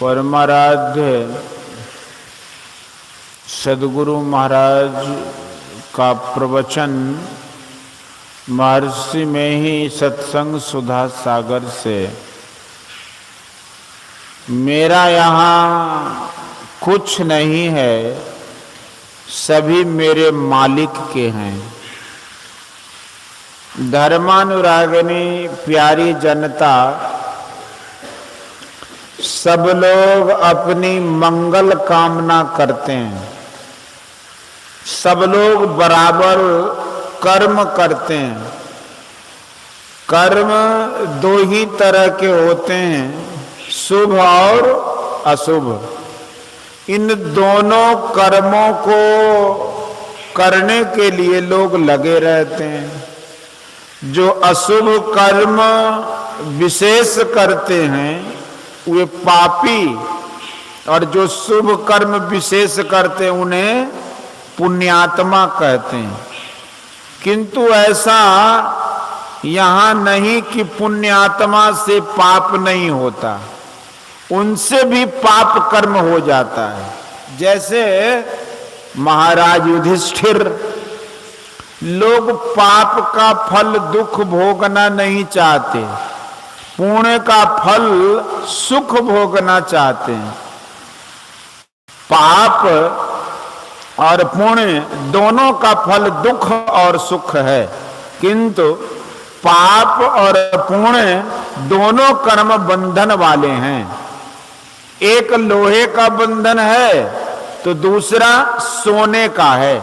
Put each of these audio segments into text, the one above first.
परमाराध्य सद्गुरु महाराज का प्रवचन महर्षि में ही सत्संग सुधा सागर से। मेरा यहाँ कुछ नहीं है, सभी मेरे मालिक के हैं। धर्मानुरागिनी प्यारी जनता, सब लोग अपनी मंगल कामना करते हैं। सब लोग बराबर कर्म करते हैं। कर्म दो ही तरह के होते हैं, शुभ और अशुभ। इन दोनों कर्मों को करने के लिए लोग लगे रहते हैं। जो अशुभ कर्म विशेष करते हैं वे पापी, और जो शुभ कर्म विशेष करते हैं उन्हें पुण्यात्मा कहते हैं। किंतु ऐसा यहाँ नहीं कि पुण्यात्मा से पाप नहीं होता, उनसे भी पाप कर्म हो जाता है। जैसे महाराज युधिष्ठिर, लोग पाप का फल दुख भोगना नहीं चाहते, पुण्य का फल सुख भोगना चाहते हैं। पाप और पुण्य दोनों का फल दुख और सुख है, किंतु पाप और पुण्य दोनों कर्म बंधन वाले हैं। एक लोहे का बंधन है तो दूसरा सोने का है।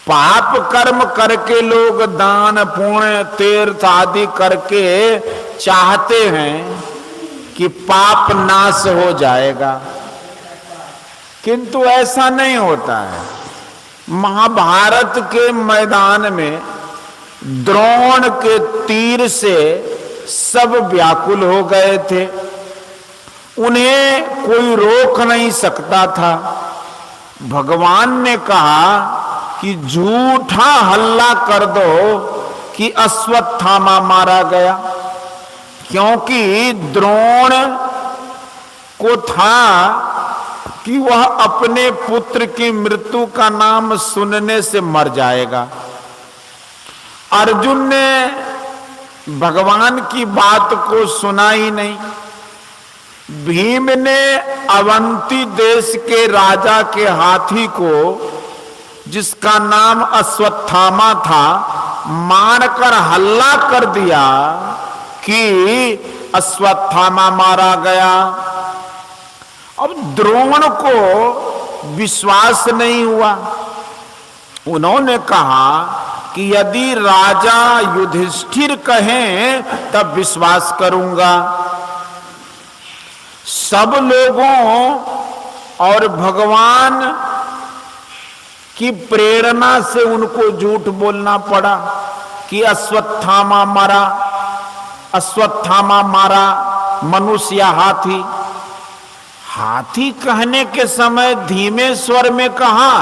पाप कर्म करके लोग दान पुण्य तीर्थ आदि करके चाहते हैं कि पाप नाश हो जाएगा, किंतु ऐसा नहीं होता है। महाभारत के मैदान में द्रोण के तीर से सब व्याकुल हो गए थे, उन्हें कोई रोक नहीं सकता था। भगवान ने कहा कि झूठा हल्ला कर दो कि अश्वत्थामा मारा गया, क्योंकि द्रोण को था कि वह अपने पुत्र की मृत्यु का नाम सुनने से मर जाएगा। अर्जुन ने भगवान की बात को सुना ही नहीं। भीम ने अवंती देश के राजा के हाथी को, जिसका नाम अश्वत्थामा था, मारकर हल्ला कर दिया कि अश्वत्थामा मारा गया। अब द्रोण को विश्वास नहीं हुआ। उन्होंने कहा कि यदि राजा युधिष्ठिर कहें तब विश्वास करूंगा। सब लोगों और भगवान की प्रेरणा से उनको झूठ बोलना पड़ा कि अश्वत्थामा मरा, अश्वत्थामा मारा मनुष्य या हाथी। हाथी कहने के समय धीमे स्वर में कहा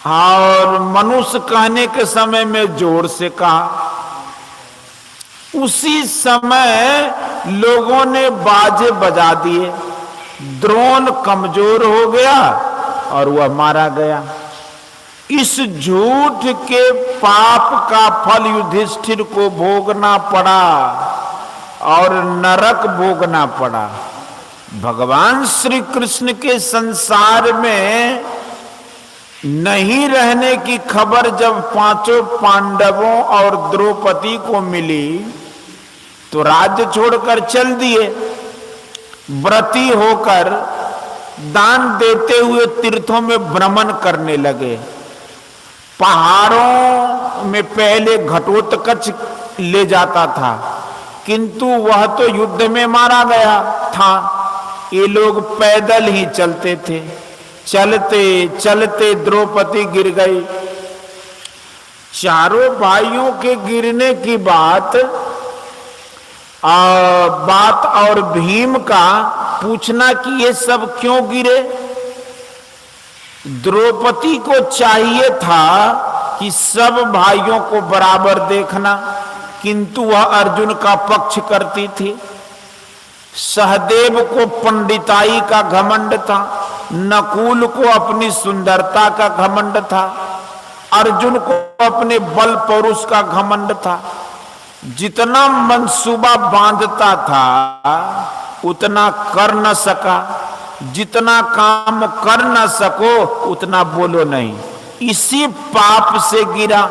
और मनुष्य कहने के समय में जोर से कहा। उसी समय लोगों ने बाजे बजा दिए, द्रोण कमजोर हो गया और वह मारा गया। इस झूठ के पाप का फल युधिष्ठिर को भोगना पड़ा और नरक भोगना पड़ा। भगवान श्री कृष्ण के संसार में नहीं रहने की खबर जब पांचों पांडवों और द्रौपदी को मिली तो राज्य छोड़कर चल दिए। व्रती होकर दान देते हुए तीर्थों में भ्रमण करने लगे। पहाड़ों में पहले घटोत्कच ले जाता था, किंतु वह तो युद्ध में मारा गया था। ये लोग पैदल ही चलते थे। चलते चलते द्रौपदी गिर गई। चारों भाइयों के गिरने की बात और भीम का पूछना कि ये सब क्यों गिरे। द्रौपदी को चाहिए था कि सब भाइयों को बराबर देखना, किंतु वह अर्जुन का पक्ष करती थी। सहदेव को पंडिताई का घमंड था, नकुल को अपनी सुंदरता का घमंड था, अर्जुन को अपने बल पौरुष का घमंड था। जितना मंसूबा बांधता था उतना कर न सका, जितना काम कर न सको उतना बोलो नहीं। इसी पाप से गिरा।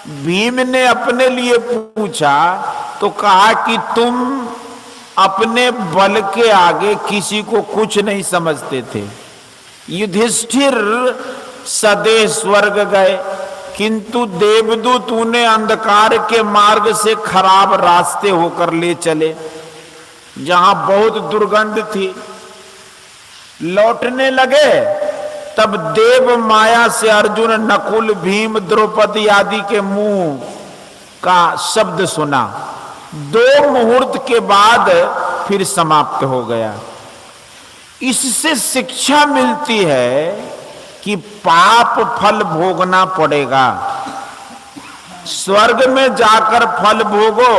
भीम ने अपने लिए पूछा तो कहा कि तुम अपने बल के आगे किसी को कुछ नहीं समझते थे। युधिष्ठिर सदैव स्वर्ग गए, किंतु देवदूत उन्हें अंधकार के मार्ग से खराब रास्ते होकर ले चले, जहां बहुत दुर्गंध थी। लौटने लगे तब देव माया से अर्जुन, नकुल, भीम, द्रौपदी आदि के मुंह का शब्द सुना। 2 मुहूर्त के बाद फिर समाप्त हो गया। इससे शिक्षा मिलती है कि पाप फल भोगना पड़ेगा। स्वर्ग में जाकर फल भोगो,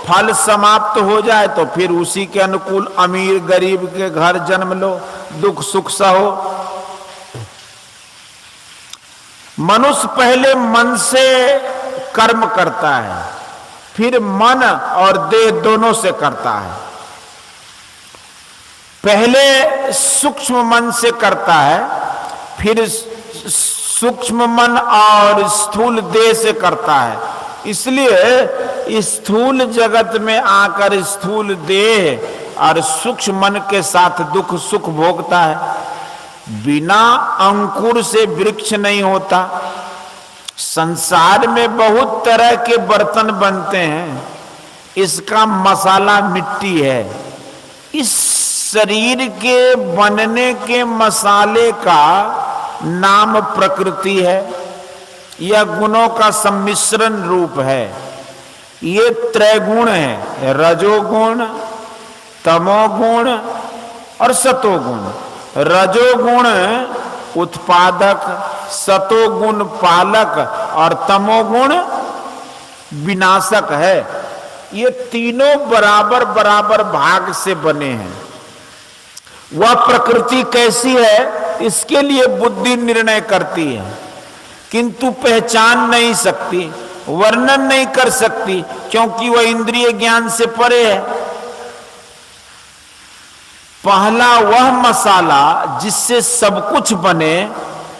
फल समाप्त हो जाए तो फिर उसी के अनुकूल अमीर गरीब के घर जन्म लो, दुख सुख सहो। मनुष्य पहले मन से कर्म करता है, फिर मन और देह दोनों से करता है। पहले सूक्ष्म मन से करता है, फिर सूक्ष्म मन और स्थूल देह से करता है। इसलिए स्थूल जगत में आकर स्थूल देह और सूक्ष्म मन के साथ दुख सुख भोगता है। बिना अंकुर से वृक्ष नहीं होता। संसार में बहुत तरह के बर्तन बनते हैं, इसका मसाला मिट्टी है। इस शरीर के बनने के मसाले का नाम प्रकृति है। यह गुणों का सम्मिश्रण रूप है। ये त्रैगुण है, रजोगुण, तमोगुण और सतोगुण। रजोगुण उत्पादक, सतोगुण पालक और तमोगुण विनाशक है। ये तीनों बराबर बराबर भाग से बने हैं। वह प्रकृति कैसी है इसके लिए बुद्धि निर्णय करती है, किंतु पहचान नहीं सकती, वर्णन नहीं कर सकती, क्योंकि वह इंद्रिय ज्ञान से परे है। पहला वह मसाला जिससे सब कुछ बने,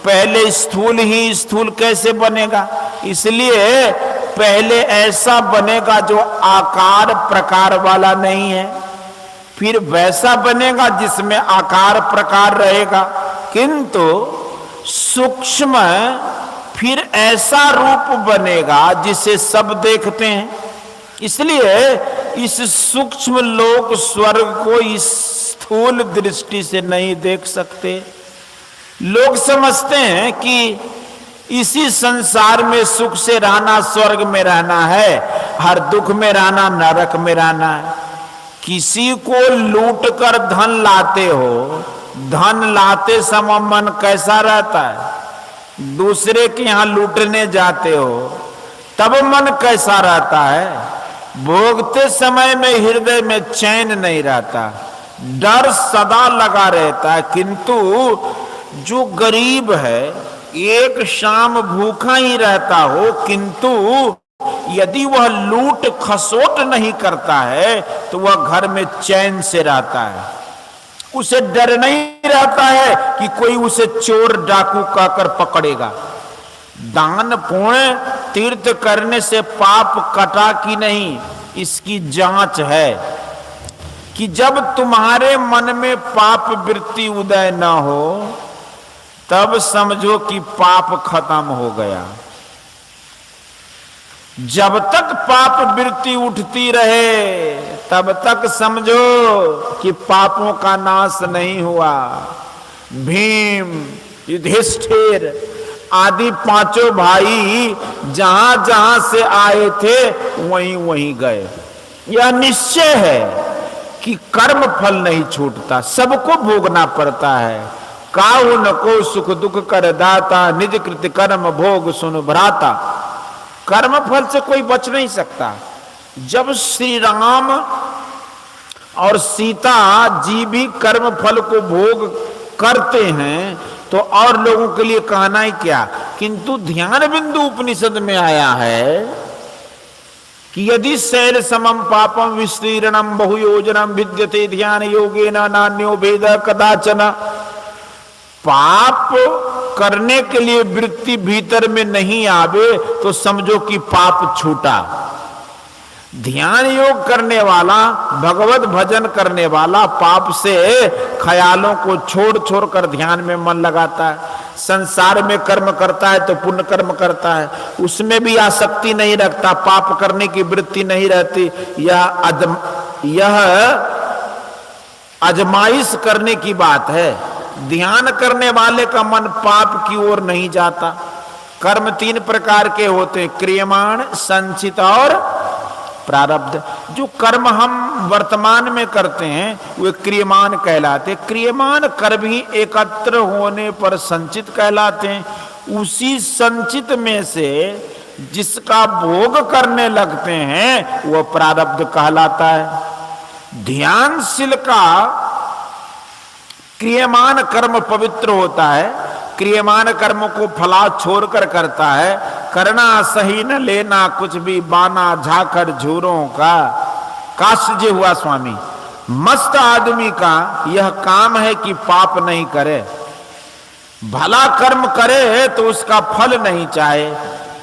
पहले स्थूल ही स्थूल कैसे बनेगा? इसलिए पहले ऐसा बनेगा जो आकार प्रकार वाला नहीं है, फिर वैसा बनेगा जिसमें आकार प्रकार रहेगा, किंतु सूक्ष्म फिर ऐसा रूप बनेगा जिसे सब देखते हैं। इसलिए इस सूक्ष्म लोक स्वर्ग को इस स्थूल दृष्टि से नहीं देख सकते। लोग समझते हैं कि इसी संसार में सुख से रहना स्वर्ग में रहना है, हर दुख में रहना नरक में रहना है। किसी को लूट कर धन लाते हो, धन लाते समय मन कैसा रहता है? दूसरे के यहां लूटने जाते हो तब मन कैसा रहता है? भोगते समय में हृदय में चैन नहीं रहता, डर सदा लगा रहता है। किंतु जो गरीब है एक शाम भूखा ही रहता हो, किंतु यदि वह लूट खसोट नहीं करता है तो वह घर में चैन से रहता है। उसे डर नहीं रहता है कि कोई उसे चोर डाकू कहकर पकड़ेगा। दान पुण्य तीर्थ करने से पाप कटा कि नहीं, इसकी जांच है कि जब तुम्हारे मन में पाप वृत्ति उदय न हो तब समझो कि पाप खत्म हो गया। जब तक पाप वृत्ति उठती रहे तब तक समझो कि पापों का नाश नहीं हुआ। भीम, युधिष्ठिर आदि पांचों भाई जहां जहां से आए थे वहीं वहीं गए। यह निश्चय है कि कर्म फल नहीं छूटता, सबको भोगना पड़ता है। काहु न को सुख दुख कर दाता, निज कृत कर्म भोग सुन भ्राता। कर्म फल से कोई बच नहीं सकता। जब श्री राम और सीता जी भी कर्म फल को भोग करते हैं, तो और लोगों के लिए कहना ही क्या। किंतु ध्यान बिंदु उपनिषद में आया है कि यदि शैल समम पापम विस्तीर्णम बहुयोजनम विद्यते ध्यान योगेन नान्यो भेद कदाचन। पाप करने के लिए वृत्ति भीतर में नहीं आवे तो समझो कि पाप छूटा। ध्यान योग करने वाला, भगवत भजन करने वाला पाप से ख्यालों को छोड़ छोड़ कर ध्यान में मन लगाता है। संसार में कर्म करता है तो पुण्य कर्म करता है, उसमें भी आसक्ति नहीं रखता, पाप करने की वृत्ति नहीं रहती। यह अजमाइश करने की बात है। ध्यान करने वाले का मन पाप की ओर नहीं जाता। कर्म 3 प्रकार के होते हैं, क्रियमाण, संचित और प्रारब्ध। जो कर्म हम वर्तमान में करते हैं वे क्रियमान कहलाते। क्रियमान कर्म ही एकत्र होने पर संचित कहलाते हैं। उसी संचित में से जिसका भोग करने लगते हैं वह प्रारब्ध कहलाता है। ध्यानशील का क्रियमान कर्म पवित्र होता है। क्रियमान कर्म को फला छोड़कर करता है। करना सही न लेना कुछ भी, बाना झाकर झूरों का। काश जी हुआ स्वामी, मस्त आदमी का यह काम है कि पाप नहीं करे, भला कर्म करे तो उसका फल नहीं चाहे।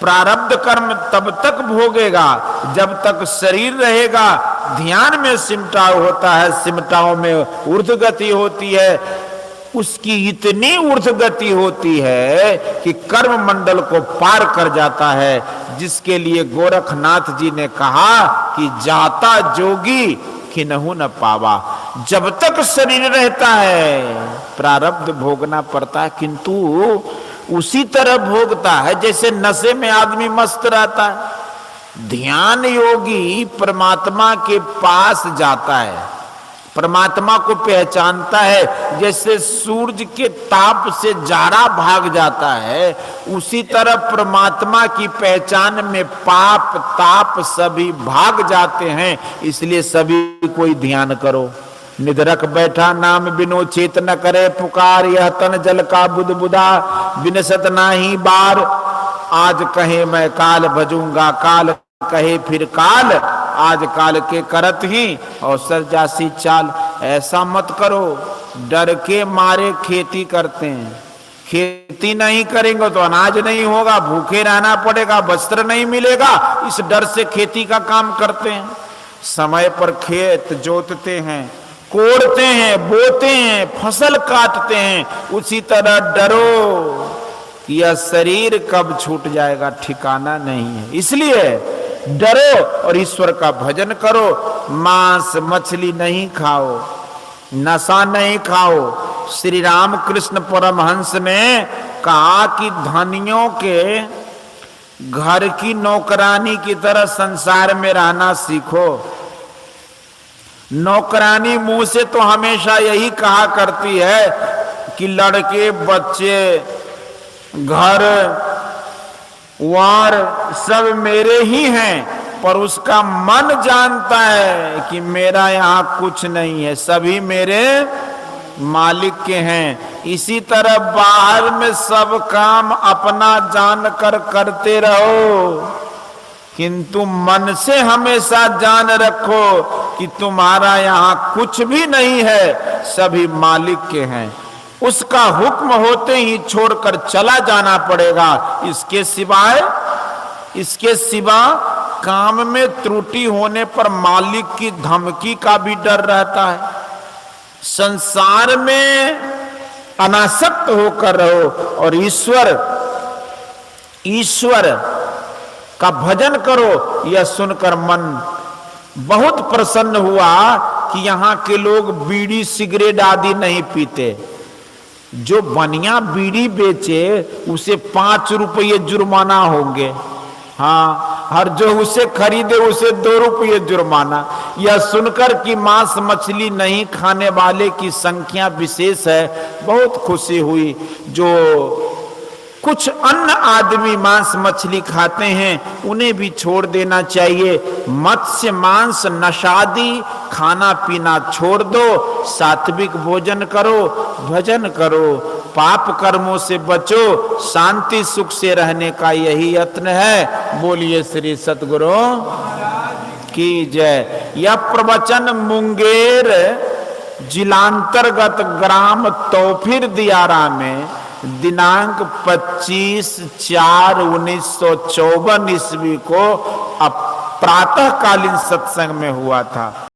प्रारब्ध कर्म तब तक भोगेगा जब तक शरीर रहेगा। ध्यान में सिमटाव होता है, सिमटाव में ऊर्ध्वगति होती है। उसकी इतनी ऊर्ध्वगति होती है कि कर्म मंडल को पार कर जाता है, जिसके लिए गोरखनाथ जी ने कहा कि जाता जोगी किन्हु न पावा। जब तक शरीर रहता है प्रारब्ध भोगना पड़ता है, किंतु उसी तरह भोगता है जैसे नशे में आदमी मस्त रहता है। ध्यान योगी परमात्मा के पास जाता है, परमात्मा को पहचानता है। जैसे सूरज के ताप से जाड़ा भाग जाता है, उसी तरह परमात्मा की पहचान में पाप ताप सभी भाग जाते हैं। इसलिए सभी कोई ध्यान करो। निधरक बैठा नाम बिनो चेत न करे, पुकार यह तन जल का बुदबुदा, बिनसत नाही बार। आज कहे मैं काल भजूंगा, काल कहे फिर काल, आज काल के करत ही अवसर जासी चाल। ऐसा मत करो, डर के मारे खेती करते हैं। खेती नहीं करेंगे तो अनाज नहीं होगा, भूखे रहना पड़ेगा, वस्त्र नहीं मिलेगा, इस डर से खेती का काम करते हैं। समय पर खेत जोतते हैं, कोड़ते हैं, बोते हैं, फसल काटते हैं। उसी तरह डरो कि यह शरीर कब छूट जाएगा ठिकाना नहीं है। इसलिए डरो और ईश्वर का भजन करो। मांस मछली नहीं खाओ, नशा नहीं खाओ। श्री राम कृष्ण परमहंस ने कहा कि धनियों के घर की नौकरानी की तरह संसार में रहना सीखो। नौकरानी मुंह से तो हमेशा यही कहा करती है कि लड़के बच्चे घर वार सब मेरे ही हैं, पर उसका मन जानता है कि मेरा यहाँ कुछ नहीं है, सभी मेरे मालिक के हैं। इसी तरह बाहर में सब काम अपना जानकर करते रहो, किंतु मन से हमेशा जान रखो कि तुम्हारा यहाँ कुछ भी नहीं है, सभी मालिक के हैं। उसका हुक्म होते ही छोड़कर चला जाना पड़ेगा। इसके सिवा काम में त्रुटि होने पर मालिक की धमकी का भी डर रहता है। संसार में अनासक्त होकर रहो और ईश्वर का भजन करो। यह सुनकर मन बहुत प्रसन्न हुआ कि यहाँ के लोग बीड़ी सिगरेट आदि नहीं पीते। जो बनिया बीड़ी बेचे उसे 5 रुपये जुर्माना होंगे, हाँ, और जो उसे खरीदे उसे 2 रुपये जुर्माना। यह सुनकर कि मांस मछली नहीं खाने वाले की संख्या विशेष है, बहुत खुशी हुई। जो कुछ अन्य आदमी मांस मछली खाते हैं, उन्हें भी छोड़ देना चाहिए। मत्स्य मांस नशादी खाना पीना छोड़ दो, सात्विक भोजन करो, भजन करो, पाप कर्मों से बचो, शांति सुख से रहने का यही यत्न है। बोलिए श्री सतगुरु की जय। यह प्रवचन मुंगेर जिलांतर्गत ग्राम तौफिर दियारा में दिनांक 25/4/1954 ईस्वी को प्रातःकालीन सत्संग में हुआ था।